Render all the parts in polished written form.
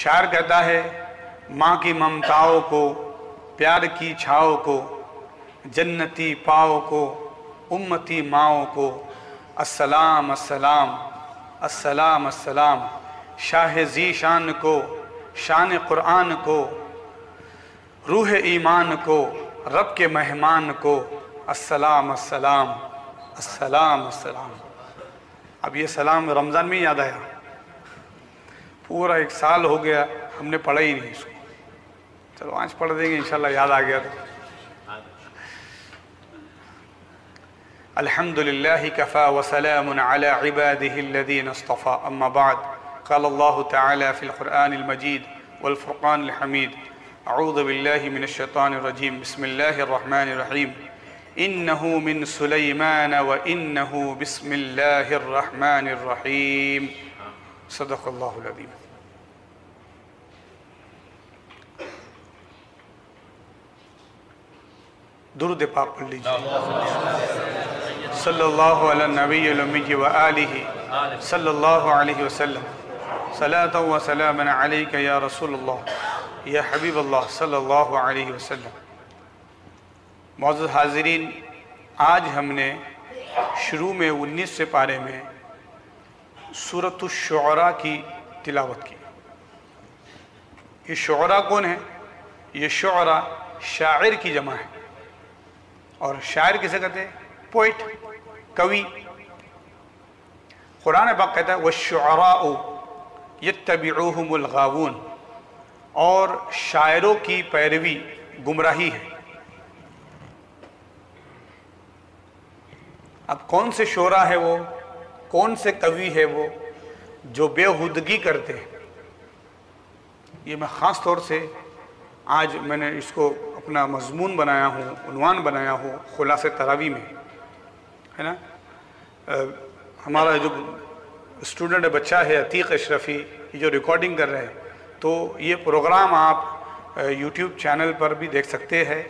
شاعر کہتا ہے ماں کی ممتاؤں کو، پیار کی چھاؤں کو، جنتی پاؤں کو، امتی ماؤں کو، السلام السلام السلام السلام، شاہ ذی شان کو، شان قرآن کو، روح ایمان کو، رب کے مہمان کو، السلام السلام السلام السلام۔ اب یہ سلام رمضان میں یاد آیا، پورا 1 سال ہو گیا ہم نے پڑھا ہی نہیں اس کو، چلو آج پڑھ دیں گے انشاءاللہ، یاد آ گیا تو۔ الحمد للہ کفا وسلام علی عباده الذین اصطفى، اما بعد، قال اللہ تعالی فی القرآن المجید والفرقان الحمید، اعوذ باللہ من الشیطان الرجیم، بسم اللہ الرحمن الرحیم، انہ من سلیمان وانہ بسم اللہ الرحمن الرحیم، صدق اللہ العظیم۔ درود پاک پڑھ لیجیے، صلی اللہ علی النبی الامی وآلہ صلی اللہ علیہ وسلم، صلاة و سلام علیک یا رسول اللہ یا حبیب اللہ صلی اللہ علیہ وسلم۔ معزز حاضرین، آج ہم نے شروع میں 19 پارے میں سورۃ الشعراء کی تلاوت کی۔ یہ شعراء کون ہیں؟ یہ شعراء شاعر کی جمع ہے، اور شاعر کسے کہتے ہیں؟ پوئٹ، کوی۔ قرآن پاک کہتا ہے وَالشُّعَرَاءُ يَتَّبِعُوهُمُ الْغَاوُونَ، اور شاعروں کی پیروی گمراہی ہے۔ اب کون سے شعراء ہے وہ، کون سے کوی ہے وہ جو بےہودگی کرتے ہیں؟ یہ میں خاص طور سے آج میں نے اس کو اپنا مضمون بنایا ہوں، عنوان بنایا ہوں خلاصہ تراویح میں، ہے نا۔ ہمارا جو اسٹوڈنٹ بچہ ہے عتیق اشرفی، یہ جو ریکارڈنگ کر رہے ہیں، تو یہ پروگرام آپ یوٹیوب چینل پر بھی دیکھ سکتے ہیں،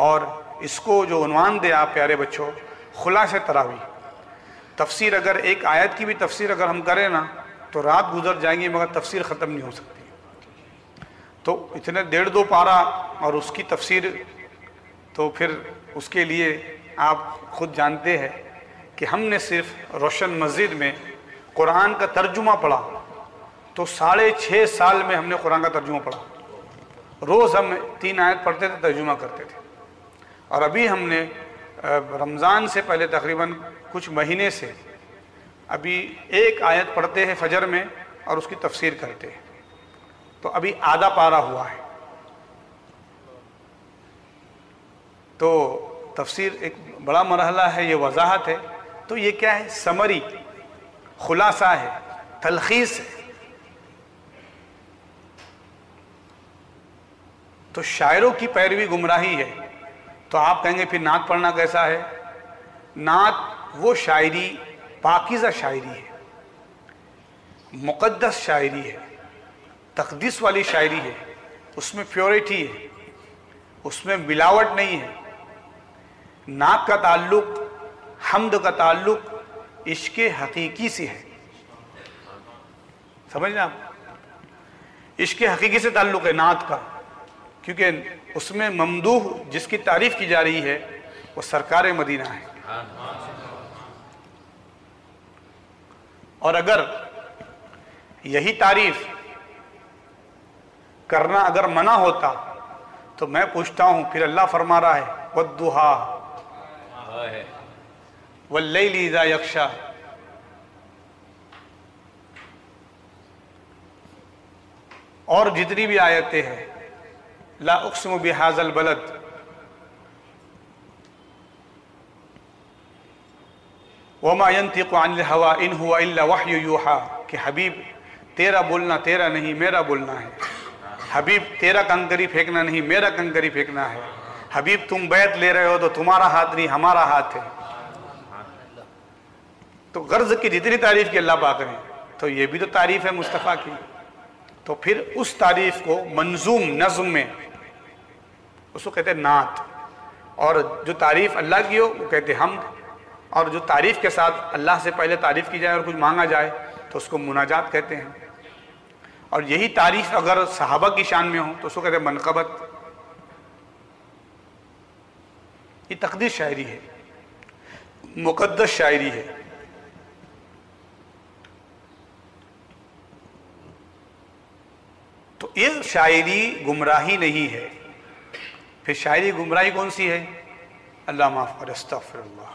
اور اس کو جو عنوان دے آپ پیارے بچوں، خلاصہ تراویح۔ تفسیر اگر ایک آیت کی بھی تفسیر اگر ہم کریں نا تو رات گزر جائیں گی مگر تفسیر ختم نہیں ہو سکتی۔ تو اتنے 1.5-2 پارہ اور اس کی تفسیر، تو پھر اس کے لیے آپ خود جانتے ہیں کہ ہم نے صرف روشن مسجد میں قرآن کا ترجمہ پڑھا تو 6.5 سال میں ہم نے قرآن کا ترجمہ پڑھا۔ روز ہم 3 آیت پڑھتے تھے، ترجمہ کرتے تھے، اور ابھی ہم نے رمضان سے پہلے تقریباً کچھ مہینے سے ابھی 1 آیت پڑھتے ہیں فجر میں اور اس کی تفسیر کرتے ہیں، تو ابھی آدھا پارہ ہوا ہے۔ تو تفسیر ایک بڑا مرحلہ ہے، یہ وضاحت ہے۔ تو یہ کیا ہے؟ سمری، خلاصہ ہے، تلخیص ہے۔ تو شاعروں کی پیروی گمراہی ہے، تو آپ کہیں گے پھر نعت پڑھنا کیسا ہے؟ نعت وہ شاعری پاکیزہ شاعری ہے، مقدس شاعری ہے، تقدیس والی شاعری ہے، اس میں پیورٹی ہے، اس میں ملاوٹ نہیں ہے۔ نعت کا تعلق، حمد کا تعلق عشق حقیقی سے ہے، سمجھنا آپ؟ عشق حقیقی سے تعلق ہے نعت کا، کیونکہ اس میں ممدوح جس کی تعریف کی جا رہی ہے وہ سرکار مدینہ ہے۔ اور اگر یہی تعریف کرنا اگر منع ہوتا تو میں پوچھتا ہوں، پھر اللہ فرما رہا ہے وَالضُّحَىٰ وَاللَّيْلِ اِذَا يَغْشَىٰ، اور جتنی بھی آیتیں ہیں، لا اقسم بهذا البلد، وما ينطق عن الهوى ان هو الا وحي يوحى، کہ حبیب تیرا بولنا تیرا نہیں، میرا بولنا ہے۔ حبیب تیرا کنکری پھینکنا نہیں، میرا کنکری پھینکنا ہے۔ حبیب تم بیعت لے رہے ہو تو تمہارا ہاتھ نہیں، ہمارا ہاتھ ہے۔ تو غرض کی جتنی تعریف کی اللہ پاک نے، تو یہ بھی تو تعریف ہے مصطفیٰ کی۔ تو پھر اس تعریف کو منظوم نظم میں اس کو کہتے ہیں نعت، اور جو تعریف اللہ کی ہو وہ کہتے ہیں حمد، اور جو تعریف کے ساتھ اللہ سے پہلے تعریف کی جائے اور کچھ مانگا جائے تو اس کو مناجات کہتے ہیں۔ اور یہی تعریف اگر صحابہ کی شان میں ہو تو اس کو کہتے ہیں منقبت. یہ تقدیس شاعری ہے، مقدس شاعری ہے. تو یہ شاعری گمراہی نہیں ہے. پھر شاعری گمراہی کون سی ہے؟ اللہ معاف کرے، استغفر اللہ.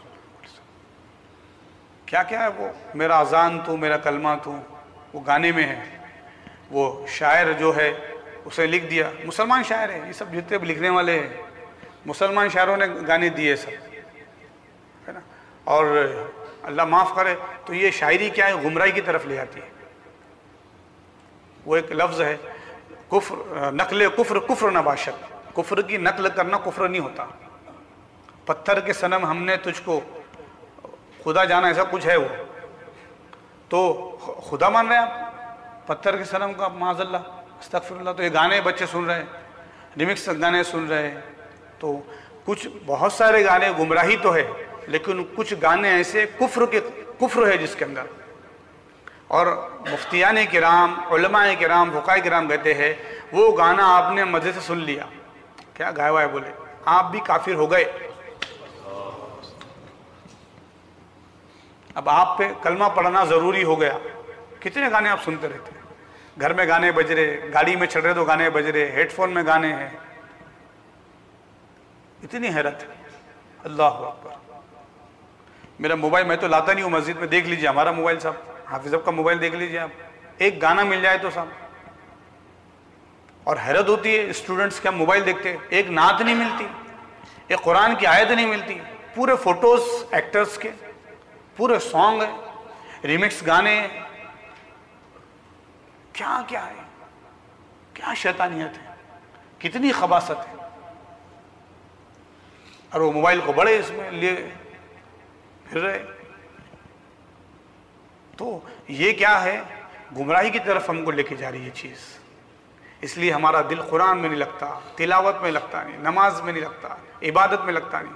کیا کیا ہے وہ؟ میرا اذان تو، میرا کلمہ تو، وہ گانے میں ہے. وہ شاعر جو ہے اسے لکھ دیا، مسلمان شاعر ہے، یہ سب جتنے بھی لکھنے والے ہیں مسلمان شاعروں نے گانے دیے سب، ہے نا. اور اللہ معاف کرے تو یہ شاعری کیا ہے؟ گمراہی کی طرف لے آتی ہے. وہ ایک لفظ ہے کفر، نقل کفر کفر نباشت. کفر کی نقل کرنا کفر نہیں ہوتا. پتھر کے صنم ہم نے تجھ کو خدا جانا، ایسا کچھ ہے وہ تو خدا مان رہے ہیں آپ پتھر کے صنم کا؟ معاذ اللہ، استغفر اللہ. تو یہ گانے بچے سن رہے ہیں، ریمکس گانے سن رہے ہیں. تو کچھ بہت سارے گانے گمراہی تو ہے، لیکن کچھ گانے ایسے کفر ہے جس کے اندر. اور مفتیان کرام، علماء کرام، فقہاء کرام کہتے ہیں وہ گانا آپ نے مزے سے سن لیا، کیا گایا ہوا ہے بولے، آپ بھی کافر ہو گئے. اب آپ پہ کلمہ پڑھنا ضروری ہو گیا. کتنے گانے آپ سنتے رہتے ہیں، گھر میں گانے بج رہے، گاڑی میں چڑھ رہے تو گانے بج رہے، ہیڈ فون میں گانے ہیں. اتنی حیرت ہے. اللہ اکبر. میرا موبائل میں تو لاتا نہیں ہوں مسجد میں، دیکھ لیجئے ہمارا موبائل صاحب، حافظ کا موبائل دیکھ لیجئے آپ، ایک گانا مل جائے تو صاحب. اور حیرت ہوتی ہے اسٹوڈنٹس کیا موبائل دیکھتے، ایک نعت نہیں ملتی، ایک قرآن کی آیت نہیں ملتی. پورے فوٹوز ایکٹرز کے، پورے سانگ ہیں، ریمکس گانے ہیں. کیا کیا ہے، کیا شیطانیت ہے، کتنی خباثت ہے. اور وہ موبائل کو بڑے اس میں لیے پھر رہے. تو یہ کیا ہے؟ گمراہی کی طرف ہم کو لے کے جا رہی ہے چیز. اس لیے ہمارا دل قرآن میں نہیں لگتا، تلاوت میں لگتا نہیں، نماز میں نہیں لگتا، عبادت میں لگتا نہیں.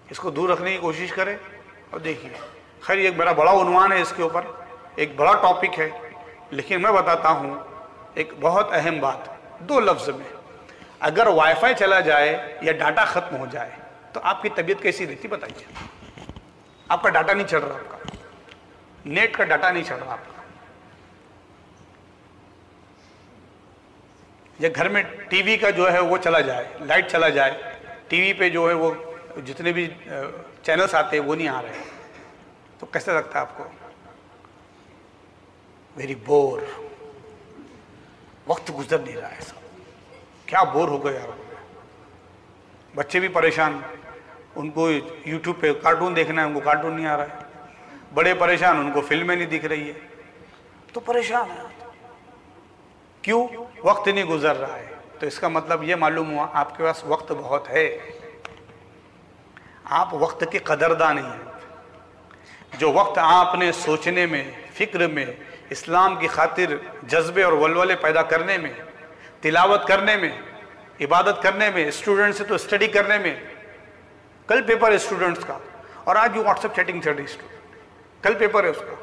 اس کو دور رکھنے کی کوشش کرے. اور دیکھیے، خیر ایک میرا بڑا عنوان ہے اس کے اوپر، ایک بڑا ٹاپک ہے، لیکن میں بتاتا ہوں ایک بہت اہم بات 2 لفظ میں. اگر وائی فائی چلا جائے یا ڈاٹا ختم ہو جائے تو آپ کی طبیعت کیسی رہتی بتائیے؟ آپ کا ڈاٹا نہیں چل رہا، آپ کا نیٹ کا ڈاٹا نہیں چل رہا آپ کا، یا گھر میں ٹی وی کا جو ہے وہ چلا جائے، لائٹ چلا جائے، ٹی وی پہ جو ہے وہ جتنے بھی چینلز آتے ہیں وہ نہیں آ رہے، تو کیسے لگتا ہے آپ کو؟ Very bore. وقت گزر نہیں رہا ہے. کیا بور ہو گئے یار. بچے بھی پریشان، ان کو یوٹیوب پہ کارٹون دیکھنا ہے، ان کو کارٹون نہیں آ رہا ہے. بڑے پریشان، ان کو فلمیں نہیں دکھ رہی ہے. تو پریشان ہے. کیوں؟ وقت نہیں گزر رہا ہے. تو اس کا مطلب یہ معلوم ہوا آپ کے پاس وقت بہت ہے، آپ وقت کے قدردان نہیں ہیں. جو وقت آپ نے سوچنے میں، فکر میں، اسلام کی خاطر جذبے اور ولولے پیدا کرنے میں، تلاوت کرنے میں، عبادت کرنے میں، اسٹوڈنٹ سے تو اسٹڈی کرنے میں. کل پیپر ہے اسٹوڈنٹس کا، اور آج بھی واٹس ایپ چیٹنگ چل رہی ہے، کل پیپر ہے اس کا.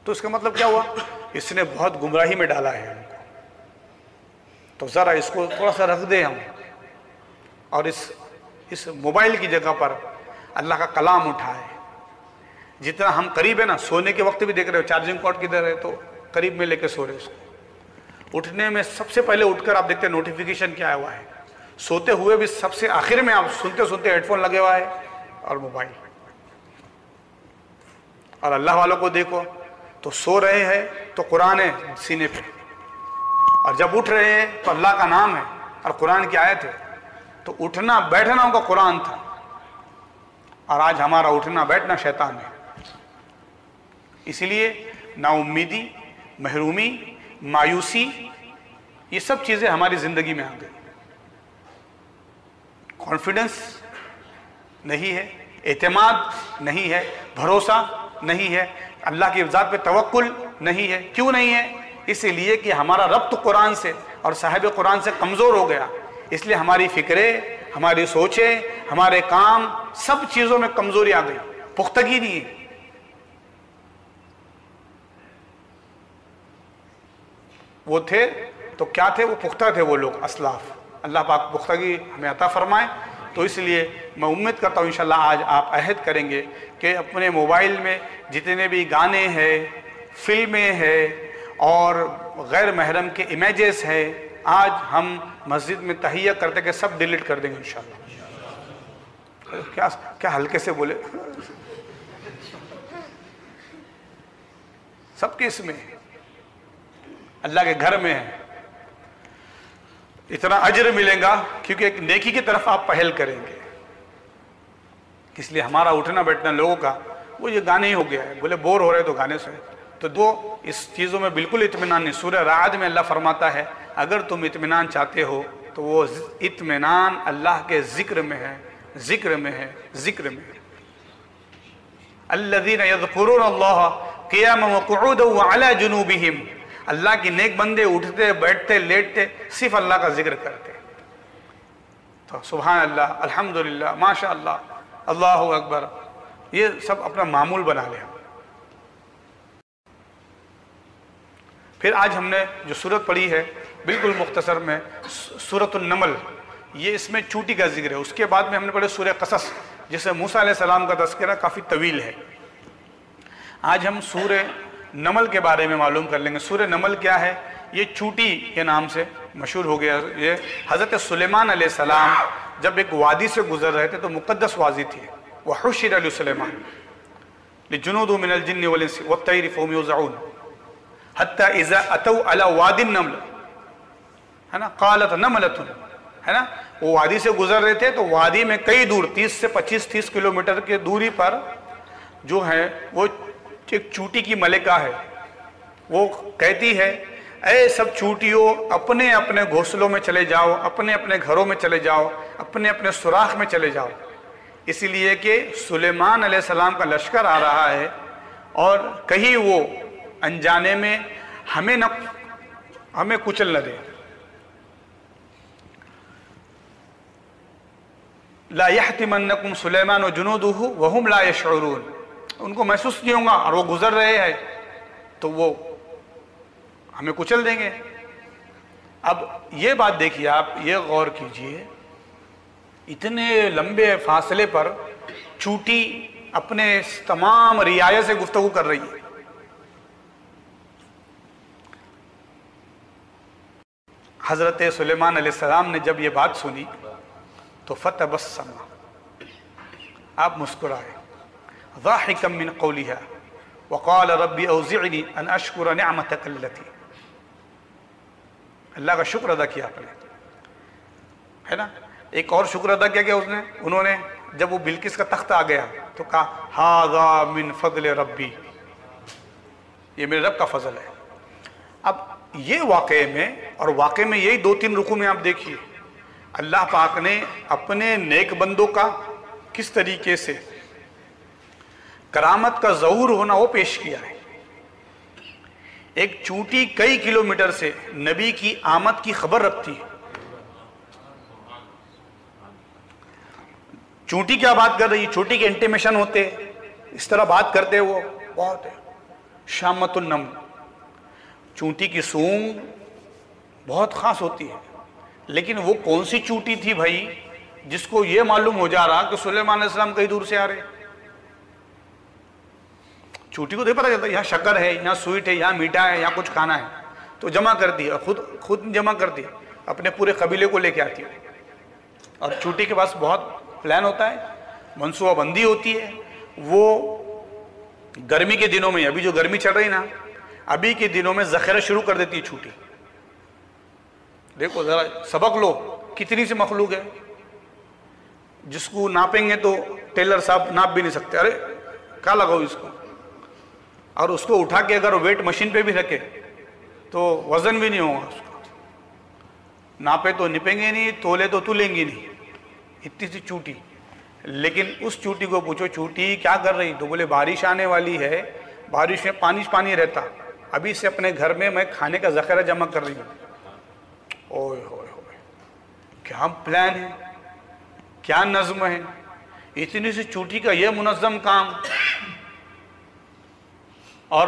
تو اس کا مطلب کیا ہوا؟ اس نے بہت گمراہی میں ڈالا ہے ہم کو. تو ذرا اس کو تھوڑا سا رکھ دیں ہم، اور اس موبائل کی جگہ پر اللہ کا کلام اٹھائے. جتنا ہم قریب ہے نا، سونے کے وقت بھی دیکھ رہے ہو چارجنگ پورٹ کدھر ہے تو قریب میں لے کے سو رہے اس کو. اٹھنے میں سب سے پہلے اٹھ کر آپ دیکھتے ہیں نوٹیفیکیشن کیا آیا ہوا ہے. سوتے ہوئے بھی سب سے آخر میں آپ سنتے سنتے ہیڈ فون لگے ہوا ہے اور موبائل. اور اللہ والوں کو دیکھو تو سو رہے ہیں تو قرآن ہے سینے پہ، اور جب اٹھ رہے ہیں تو اللہ کا نام ہے اور قرآن کی آیت ہے. تو اٹھنا بیٹھنا ان کا قرآن تھا، اور آج ہمارا اٹھنا بیٹھنا شیطان ہے. اسی لیے نا امیدی، محرومی، مایوسی، یہ سب چیزیں ہماری زندگی میں آ گئی. کانفیڈنس نہیں ہے، اعتماد نہیں ہے، بھروسہ نہیں ہے، اللہ کی ذات پہ توکل نہیں ہے. کیوں نہیں ہے؟ اس لیے کہ ہمارا ربط قرآن سے اور صاحب قرآن سے کمزور ہو گیا. اس لیے ہماری فکریں، ہماری سوچیں، ہمارے کام، سب چیزوں میں کمزوری آ گئی، پختگی نہیں ہے. وہ تھے تو کیا تھے؟ وہ پختہ تھے وہ لوگ، اسلاف۔ اللہ پاک پختگی ہمیں عطا فرمائے۔ تو اس لیے میں امید کرتا ہوں انشاءاللہ آج آپ عہد کریں گے کہ اپنے موبائل میں جتنے بھی گانے ہیں، فلمیں ہیں اور غیر محرم کے امیجز ہیں، آج ہم مسجد میں تحیہ کرتے کہ سب ڈیلیٹ کر دیں گے انشاءاللہ۔ کیا ہلکے سے بولے، سب کے اس میں اللہ کے گھر میں ہے، اتنا اجر ملے گا کیونکہ ایک نیکی کی طرف آپ پہل کریں گے۔ اس لیے ہمارا اٹھنا بیٹھنا لوگوں کا وہ یہ گانے ہی ہو گیا ہے، بولے بور ہو رہے تو گانے سے، تو دو اس چیزوں میں بالکل اطمینان نہیں۔ سورہ رعد میں اللہ فرماتا ہے اگر تم اطمینان چاہتے ہو تو وہ اطمینان اللہ کے ذکر میں ہے، ذکر میں ہے، ذکر میں ہے۔ الذین یذکرون اللہ قیاما وقعودا وعلی جنوبہم، اللہ کی نیک بندے اٹھتے بیٹھتے لیٹتے صرف اللہ کا ذکر کرتے، تو سبحان اللہ، الحمدللہ، ماشاء اللہ، اللہ اکبر، یہ سب اپنا معمول بنا لیں۔ پھر آج ہم نے جو سورت پڑھی ہے بالکل مختصر میں سورۃ النمل، یہ اس میں چوٹی کا ذکر ہے۔ اس کے بعد میں ہم نے پڑھے سورہ قصص جسے موسیٰ علیہ السلام کا تذکرہ کافی طویل ہے۔ آج ہم سورہ نمل کے بارے میں معلوم کر لیں گے۔ سورہ نمل کیا ہے؟ یہ چوٹی کے نام سے مشہور ہو گیا۔ یہ حضرت سلیمان علیہ السلام جب ایک وادی سے گزر رہے تھے تو مقدس وادی تھی، وحشر لسلیمان لجنود من الجن والانس والطیر فهم یوزعون حتی اذا اتوا علی وادی النمل، ہے نا، قالت نملۃ، ہے نا، وہ وادی سے گزر رہے تھے تو وادی میں کئی دور 30 سے 25-30 کلومیٹر کی دوری پر جو ہے وہ ایک چوٹی کی ملکہ ہے، وہ کہتی ہے اے سب چوٹیوں اپنے اپنے گھونسلوں میں چلے جاؤ، اپنے اپنے گھروں میں چلے جاؤ، اپنے اپنے سوراخ میں چلے جاؤ، اس لیے کہ سلیمان علیہ السلام کا لشکر آ رہا ہے اور کہیں وہ انجانے میں ہمیں کچل نہ دے۔ لا يحتمنکم سلیمان وجنودہ وهم لا يشعرون، ان کو محسوس نہیں ہوگا اور وہ گزر رہے ہیں تو وہ ہمیں کچل دیں گے۔ اب یہ بات دیکھیے، آپ یہ غور کیجئے، اتنے لمبے فاصلے پر چوٹی اپنے تمام رعایا سے گفتگو کر رہی ہے۔ حضرت سلیمان علیہ السلام نے جب یہ بات سنی تو فتبسم، آپ مسکرائے، ضاحکا من قولها وقال ربی اوزعنی ان اشکر نعمتک التی، اللہ کا شکر ادا کیا آپ نے، ہے نا۔ ایک اور شکر ادا کیا کہ انہوں نے جب وہ بلقیس کا تخت آ گیا تو کہا ھذا من فضل ربی، یہ میرے رب کا فضل ہے۔ اب یہ واقعے میں، اور واقعے میں یہی 2-3 رکوع میں آپ دیکھیے اللہ پاک نے اپنے نیک بندوں کا کس طریقے سے کرامت کا ظہور ہونا وہ پیش کیا ہے۔ ایک چوٹی کئی کلومیٹر سے نبی کی آمد کی خبر رکھتی ہے۔ چوٹی کیا بات کر رہی ہے؟ چوٹی کے انٹیمیشن ہوتے، اس طرح بات کرتے وہ بہت ہے۔ شامت النمل، چونٹی کی سونگ بہت خاص ہوتی ہے، لیکن وہ کون سی چوٹی تھی بھائی جس کو یہ معلوم ہو جا رہا کہ سلیمان علیہ السلام کئی دور سے آ رہے؟ چوٹی کو نہیں پتہ چلتا یہاں شکر ہے، یہاں سویٹ ہے، یہاں میٹھا ہے، یہاں کچھ کھانا ہے، تو جمع کرتی ہے، خود جمع کرتی ہے، اپنے پورے قبیلے کو لے کے آتی ہے۔ اور چوٹی کے پاس بہت پلان ہوتا ہے، منصوبہ بندی ہوتی ہے۔ وہ گرمی کے دنوں میں، ابھی جو گرمی چل رہی نا، ابھی کے دنوں میں ذخیرہ شروع کر دیتی ہے چوٹی۔ دیکھو ذرا سبق لو، کتنی سی مخلوق ہے جس کو ناپیں گے تو ٹیلر صاحب ناپ بھی نہیں سکتے، ارے کیا لگاؤ اس کو، اور اس کو اٹھا کے اگر ویٹ مشین پہ بھی رکھے تو وزن بھی نہیں ہوگا اس کا، ناپے تو نپیں گے نہیں، تولے تو تولیں گی نہیں، اتنی سی چوٹی۔ لیکن اس چوٹی کو پوچھو چوٹی کیا کر رہی، تو بولے بارش آنے والی ہے، بارش میں پانی رہتا، ابھی سے اپنے گھر میں میں کھانے کا ذخیرہ جمع کر رہی ہوں۔ اوئے ہوئے ہوئے، کیا پلان ہے، کیا نظم ہے، اتنی سی چوٹی کا یہ منظم کام۔ اور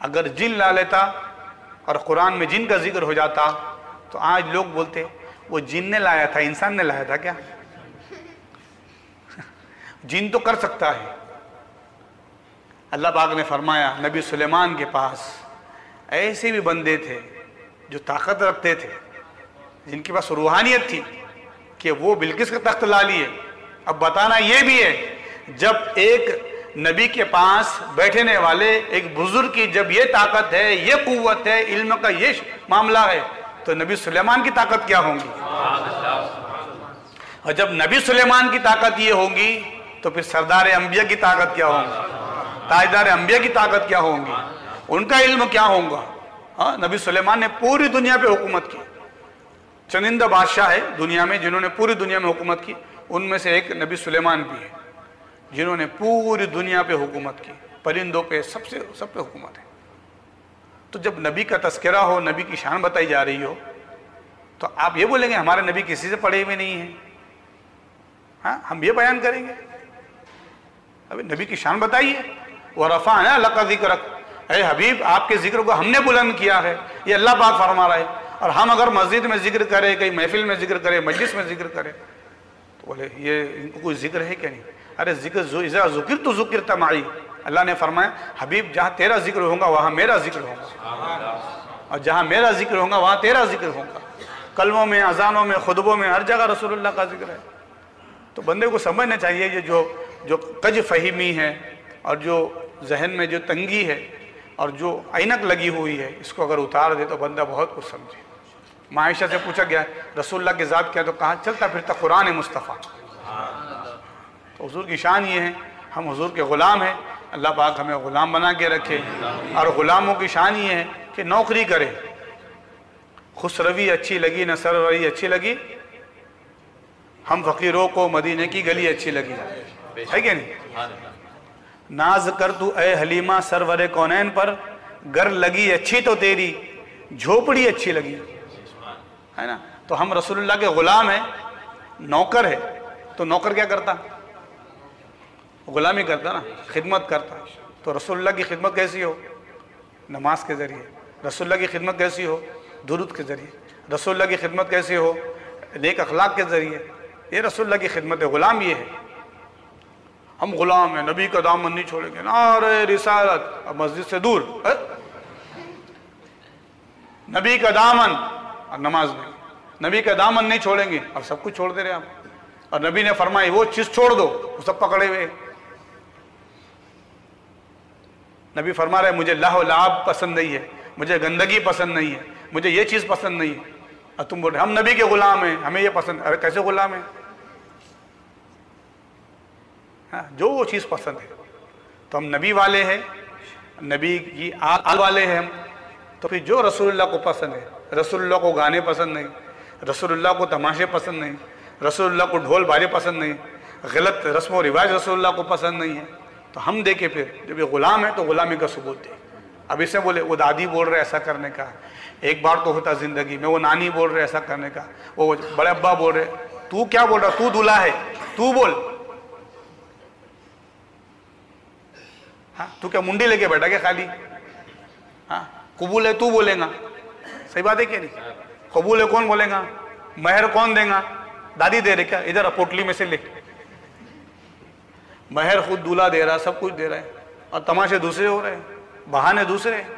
اگر جن لا لیتا اور قرآن میں جن کا ذکر ہو جاتا تو آج لوگ بولتے وہ جن نے لایا تھا، انسان نے لایا تھا کیا؟ جن تو کر سکتا ہے۔ اللہ پاک نے فرمایا نبی سلیمان کے پاس ایسے بھی بندے تھے جو طاقت رکھتے تھے، جن کے پاس روحانیت تھی کہ وہ بلقیس کا تخت لا لیے۔ اب بتانا یہ بھی ہے، جب ایک نبی کے پاس بیٹھنے والے ایک بزرگ کی جب یہ طاقت ہے، یہ قوت ہے، علم کا یہ معاملہ ہے، تو نبی سلیمان کی طاقت کیا ہوں گی؟ اور جب نبی سلیمان کی طاقت یہ ہوگی تو پھر سردار انبیاء کی طاقت کیا ہوگی؟ تاجدار انبیاء کی طاقت کیا ہوں گی؟ ان کا علم کیا ہوگا؟ ہاں، نبی سلیمان نے پوری دنیا پہ حکومت کی۔ چنندہ بادشاہ ہے دنیا میں جنہوں نے پوری دنیا میں حکومت کی، ان میں سے ایک نبی سلیمان بھی ہے جنہوں نے پوری دنیا پہ حکومت کی، پرندوں پہ، سب پہ حکومت ہے۔ تو جب نبی کا تذکرہ ہو، نبی کی شان بتائی جا رہی ہو، تو آپ یہ بولیں گے ہمارے نبی کسی سے پڑھے ہوئے نہیں ہیں؟ ہاں، ہم یہ بیان کریں گے؟ ابھی نبی کی شان بتائیے، وَرَفَعْنَا لَكَ ذِكْرَكَ، اے حبیب آپ کے ذکر کو ہم نے بلند کیا ہے، یہ اللہ پاک فرما رہا ہے۔ اور ہم اگر مسجد میں ذکر کرے، کہیں محفل میں ذکر کرے، مجلس میں ذکر کرے، تو بولے یہ ان کو کوئی ذکر ہے کہ نہیں؟ ارے ذکر اذا ذکرت ذکرت معی، اللہ نے فرمایا حبیب جہاں تیرا ذکر ہوگا وہاں میرا ذکر ہوگا، اور جہاں میرا ذکر ہوگا وہاں تیرا ذکر ہوگا۔ کلموں میں، اذانوں میں، خطبوں میں، ہر جگہ رسول اللہ کا ذکر ہے۔ تو بندے کو سمجھنا چاہیے یہ جو کج فہمی ہے اور جو ذہن میں جو تنگی ہے اور جو عینک لگی ہوئی ہے، اس کو اگر اتار دے تو بندہ بہت کچھ سمجھے۔ عائشہ سے پوچھا گیا رسول اللہ کی ذات کیا، تو کہا چلتا پھرتا قرآن مصطفیٰ۔ تو حضور کی شان یہ ہے، ہم حضور کے غلام ہیں، اللہ پاک ہمیں غلام بنا کے رکھے۔ اور غلاموں کی شان یہ ہے کہ نوکری کرے، خسروی اچھی لگی نہ سروری اچھی لگی، ہم فقیروں کو مدینے کی گلی اچھی لگی، ہے کہ نہیں؟ ناز کر تو اے حلیمہ سرور کونین پر، گر لگی اچھی تو تیری جھوپڑی اچھی لگی، ہے نا؟ تو ہم رسول اللہ کے غلام ہیں، نوکر ہے، تو نوکر کیا کرتا؟ غلامی کرتا نا، خدمت کرتا۔ تو رسول اللہ کی خدمت کیسی ہو؟ نماز کے ذریعے۔ رسول اللہ کی خدمت کیسی ہو؟ درود کے ذریعے۔ رسول اللہ کی خدمت کیسی ہو؟ نیک اخلاق کے ذریعے۔ یہ رسول اللہ کی خدمت ہے، غلام یہ ہے۔ ہم غلام ہیں، نبی کا دامن نہیں چھوڑیں گے، نعرہ رسالت، اب مسجد سے دور، نبی کا دامن اور نماز میں، نبی کا دامن نہیں چھوڑیں گے اور سب کچھ چھوڑ دے رہے ہم۔ اور نبی نے فرمائی وہ چیز چھوڑ دو، وہ سب پکڑے ہوئے۔ نبی فرما رہے مجھے لہو لعب پسند نہیں ہے، مجھے گندگی پسند نہیں ہے، مجھے یہ چیز پسند نہیں ہے، اور تم بول رہے ہم نبی کے غلام ہیں، ہمیں یہ پسند۔ ارے کیسے غلام ہیں؟ جو وہ چیز پسند ہے، تو ہم نبی والے ہیں، نبی کی آل والے ہیں ہم، تو پھر جو رسول اللہ کو پسند ہے، رسول اللہ کو گانے پسند نہیں، رسول اللہ کو تماشے پسند نہیں، رسول اللہ کو ڈھول بارے پسند نہیں، غلط رسم و رواج رسول اللہ کو پسند نہیں ہے، تو ہم دیکھیں پھر جب یہ غلام ہے تو غلامی کا ثبوت دے۔ اب اسے بولے وہ دادی بول رہے ایسا کرنے کا، ایک بار تو ہوتا زندگی میں، وہ نانی بول رہے ایسا کرنے کا، وہ بڑے ابا بول رہے، تو کیا بول رہا؟ تو دلہا ہے، تو بول۔ ہاں، تو کیا منڈی لے کے بیٹھا کیا خالی؟ ہاں، قبول ہے تو بولے گا، صحیح بات ہے کہ نہیں؟ قبول ہے کون بولے گا؟ مہر کون دے گا؟ دادی دے رہے کیا؟ ادھر پوٹلی میں سے لے، مہر خود دولہا دے رہا، سب کچھ دے رہا ہے، اور تماشے دوسرے ہو رہے ہیں، بہانے دوسرے ہیں۔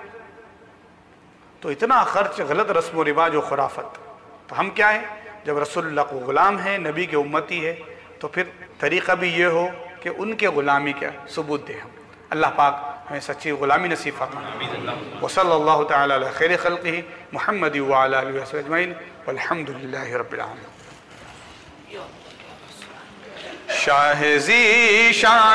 تو اتنا خرچ، غلط رسم و رواج و خرافت۔ تو ہم کیا ہیں؟ جب رسول اللہ کو غلام ہے، نبی کے امتی ہے، تو پھر طریقہ بھی یہ ہو کہ ان کے غلامی کا ثبوت دے ہم۔ اللہ پاک ہمیں سچی غلامی نصیب فرمائے۔ وصلی اللہ تعالی علی خیر خلقہ محمد وعلی آلہ وصحبہ اجمعین والحمد للہ رب العالمین۔ شاہ ذی شان